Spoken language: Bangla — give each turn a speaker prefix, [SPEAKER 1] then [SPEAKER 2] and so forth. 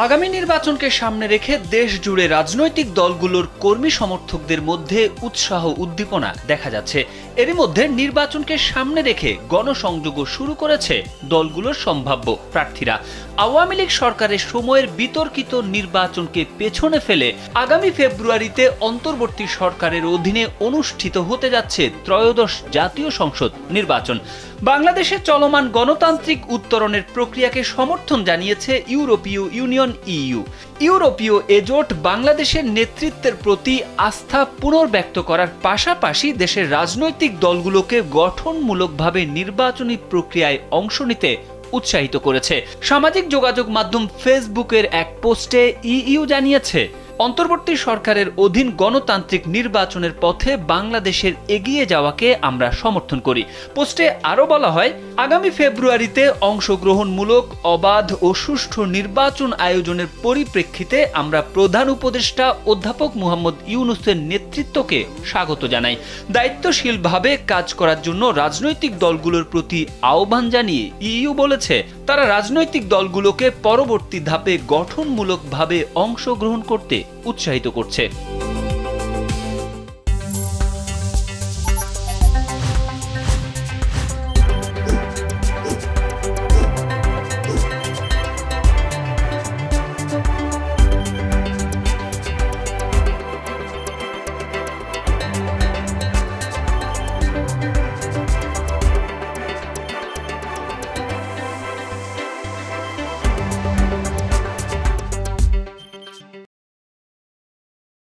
[SPEAKER 1] আগামী নির্বাচনকে সামনে রেখে দেশ জুড়ে রাজনৈতিক দলগুলোর কর্মী সমর্থকদের মধ্যে উৎসাহ উদ্দীপনা দেখা যাচ্ছে। এরই মধ্যে নির্বাচনকে সামনে রেখে গণসংযোগও শুরু করেছে দলগুলোর সম্ভাব্য প্রার্থীরা। আওয়ামী লীগ সরকারের সময়ের বিতর্কিত নির্বাচনকে পেছনে ফেলে আগামী ফেব্রুয়ারিতে অন্তর্বর্তী সরকারের অধীনে অনুষ্ঠিত হতে যাচ্ছে ত্রয়োদশ জাতীয় সংসদ নির্বাচন। বাংলাদেশে চলমান গণতান্ত্রিক উত্তরণের প্রক্রিয়াকে সমর্থন জানিয়েছে ইউরোপীয় ইউনিয়ন ইইউ। ইউরোপীয় এজোট বাংলাদেশের নেতৃত্বের প্রতি আস্থা পুনর্ব্যক্ত করার পাশাপাশি দেশের রাজনৈতিক দলগুলোকে গঠনমূলকভাবে নির্বাচনী প্রক্রিয়ায় অংশ নিতে উৎসাহিত করেছে। সামাজিক যোগাযোগ মাধ্যম ফেসবুকের এক পোস্টে ইইউ জানিয়েছে, অন্তর্বর্তী সরকারের অধীন গণতান্ত্রিক নির্বাচনের পথে বাংলাদেশের এগিয়ে যাওয়াকে আমরা সমর্থন করি। পোস্টে আরও বলা হয়, আগামী ফেব্রুয়ারিতে অংশগ্রহণমূলক, অবাধ ও সুষ্ঠু নির্বাচন আয়োজনের পরিপ্রেক্ষিতে আমরা প্রধান উপদেষ্টা অধ্যাপক মুহাম্মদ ইউনূসের নেতৃত্বকে স্বাগত জানাই। দায়িত্বশীলভাবে কাজ করার জন্য রাজনৈতিক দলগুলোর প্রতি আহ্বান জানিয়ে ইইউ বলেছে, তারা রাজনৈতিক দলগুলোকে পরবর্তী ধাপে গঠনমূলকভাবে অংশগ্রহণ করতে উৎসাহিত করছে।